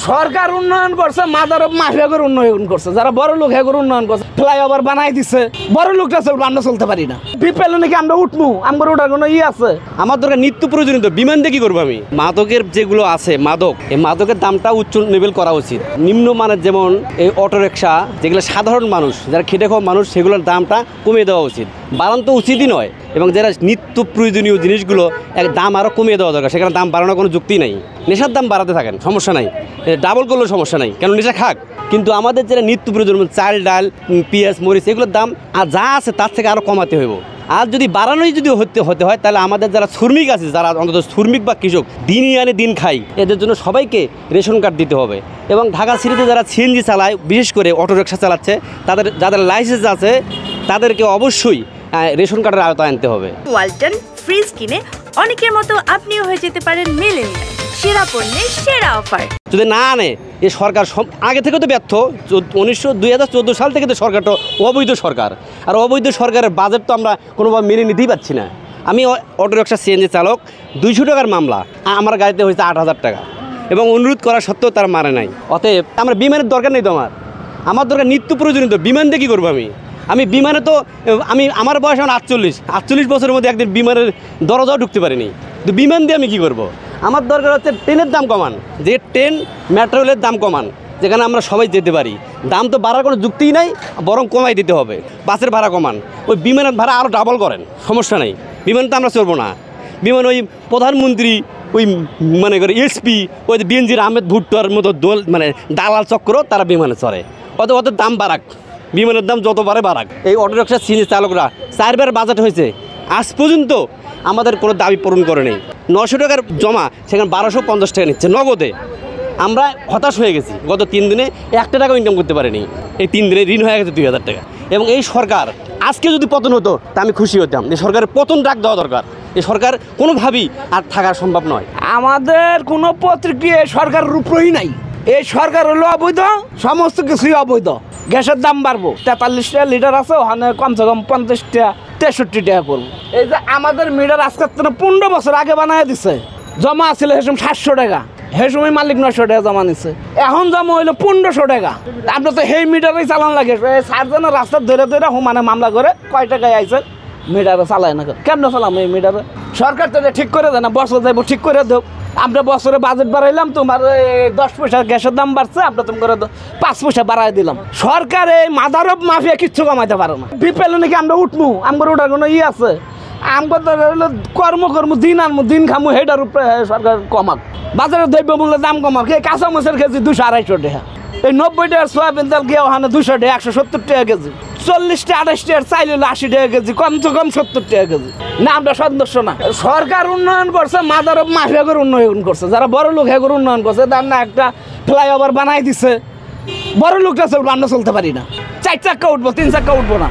সরকার উন্নয়ন করছে, মাদারব মাফিয়াগর উন্নয়ন করছে, যারা বড় লোক হেগর উন্নয়ন করছে, ফ্লাইওভার বানাই দিছে। বড় লোকটা চলবে, আমরা চলতে পারি না। বিপেলে নাকি আমরা উঠবো, আমার ওটার কোনো আছে? আমার দরকার নিত্য প্রয়োজনীয় বিমান দিয়ে কি করবো আমি? মাদকের যেগুলো আছে মাদক, এই মাদকের দামটা উচ্চ লেভেল করা উচিত। নিম্নমানের যেমন এই অটোরিকশা, যেগুলো সাধারণ মানুষ যারা খেটে খাওয়া মানুষ, সেগুলোর দামটা কমিয়ে দেওয়া উচিত। বাড়ানো তো উচিতই নয়। এবং যারা নিত্য প্রয়োজনীয় জিনিসগুলো এক দাম আরও কমিয়ে দেওয়া দরকার, সেখানে দাম বাড়ানোর কোনো যুক্তি নেই। নেশার দাম বাড়াতে থাকেন, সমস্যা নাই, ডাবল করলেও সমস্যা নাই, কেন নেশা খাক। কিন্তু আমাদের যারা নিত্য প্রয়োজন চাল ডাল পেঁয়াজ মরিচ এগুলোর দাম আর যা আছে তার থেকে আরও কমাতে হইব। আর যদি বাড়ানোই যদি হতে হয়, তাহলে আমাদের যারা শ্রমিক আছে, যারা অন্তত শ্রমিক বা কৃষক দিনই আনে দিন খাই, এদের জন্য সবাইকে রেশন কার্ড দিতে হবে। এবং ঢাকা সিটিতে যারা সিএনজি চালায়, বিশেষ করে অটোরিকশা চালাচ্ছে, যাদের লাইসেন্স আছে তাদেরকে অবশ্যই রেশন কার্ডের আওতায় আনতে হবে। ওয়ালটন ফ্রিজ কিনে অনেকের মতো আপনিও হয়ে যেতে পারেন মিলেনিয়াল। সেরা পণ্যের সেরা অফার যদি না আনে, এই সরকার আগে থেকে তো ব্যর্থ। 2014 সাল থেকে তো সরকারটা অবৈধ সরকার, আর অবৈধ সরকারের বাজেট তো আমরা কোনোভাবে মেনে নিতেই পারছি না। আমি অটোরিকশা সিএনজি চালক, 200 টাকার মামলা আমার গাড়িতে হয়েছে 8000 টাকা, এবং অনুরোধ করা সত্ত্বেও তারা মানে নাই। অতএব আমরা বিমানের দরকার নেই তো, আমার দরকার নিত্য প্রয়োজনীয়। তো বিমান দিয়ে কী করবো আমি বিমানে তো আমার বয়স এখন 48 বছরের মধ্যে একদিন বিমানের দরজাও ঢুকতে পারিনি। তো বিমান দিয়ে আমি কী করবো? আমার দরকার হচ্ছে ট্রেনের দাম কমান, যে ট্রেন মেট্রো রেলের দাম কমান, যেখানে আমরা সবাই যেতে পারি। দাম তো বাড়ার কোনো যুক্তিই নাই, বরং কমাই দিতে হবে। বাসের ভাড়া কমান, ওই বিমানের ভাড়া আরও ডাবল করেন, সমস্যা নেই। বিমান তো আমরা চলবো না। বিমান ওই প্রধানমন্ত্রী, ওই মানে করে এসপি, ওই বেনজির আহমেদ ভুট্টোর মতো দালাল চক্র, তারা বিমানে চড়ে। ওদের দাম বাড়াক, বিমানের দাম যত বাড়াক। এই অটোরিকশা সিএনজি চালকরা 4 বার বাজেট হয়েছে, আজ পর্যন্ত আমাদের কোনো দাবি পূরণ করে নেই। 900 টাকার জমা, সেখানে 1250 টাকা নিচ্ছে নগদে। আমরা হতাশ হয়ে গেছি। গত 3 দিনে 1 টাকাও ইনকাম করতে পারিনি। এই 3 দিনে ঋণ হয়ে গেছে 2000 টাকা। এবং এই সরকার আজকে যদি পতন হতো, তা আমি খুশি হতাম। এই সরকারের পতন ডাক দেওয়া দরকার। এই সরকার কোনোভাবেই আর থাকা সম্ভব নয়। আমাদের কোনো প্রতিক্রিয়া সরকারের উপরেই নাই। এই সরকার হলো অবৈধ, সমস্ত কিছুই অবৈধ। গ্যাসের দাম বাড়বো, 43 টাকা লিটার আছে, ওখানে কমসে কম 50 টাকা 63 টাকা করবো। এই যে আমাদের মিটার আজকের 15 বছর আগে বানায় দিছে, জমা আছিল সেসম 700 টাকা, সেই সময় মালিক 900 টাকা জমা নিচ্ছে। এখন জমা হইলো 1500 টাকা। আপনার তো সেই মিটারেই চালান লাগে। সাতজনের রাস্তা ধরে মানে মামলা করে কয় টাকায় আইছে মিটারে চালায় না, কেমন চালাম এই মিটারে? সরকার তো ঠিক করে দেয় না, বছর যাইব ঠিক করে দেব। আমরা বছরে বাজেট বাড়াইলাম, তোমার 10 পয়সা গ্যাসের দাম বাড়ছে, আমরা তোমার 5 পয়সা বাড়াই দিলাম। সরকার এই মাদারব মাফিয়া কিচ্ছু কমাইতে পারে না। বিপেলে নাকি আমরা উঠবো, আমার ওটার কোনো আছে? আমার হলো কর্ম দিন আনবো, দিন খামো, সেটার উপরে সরকার কমাক। বাজারে দ্রব্য মূল্যের দাম কমাক। এই কাঁচা মাছের কেজি 200-250 টাকা, এই 90 টাকার সোয়াবিন তেল গিয়ে ওখানে 200 টাকা, 170 টাকা কেজি। 40 টাকা 28 টাকার চাইলে 80 টাকা কেজি, কমসে কম 70 টাকা কেজি। না, আমরা সদস্য না। সরকার উন্নয়ন করছে, মাদারব মাফিয়াগর উন্নয়ন করছে, যারা বড় লোক হেগর উন্নয়ন করছে। তার না একটা ফ্লাইওভার বানাই দিছে, বড় লোকটা চলবে, আমরা চলতে পারি না। 4 চাক্কা উঠবো, 3 চাক্কা উঠবো না।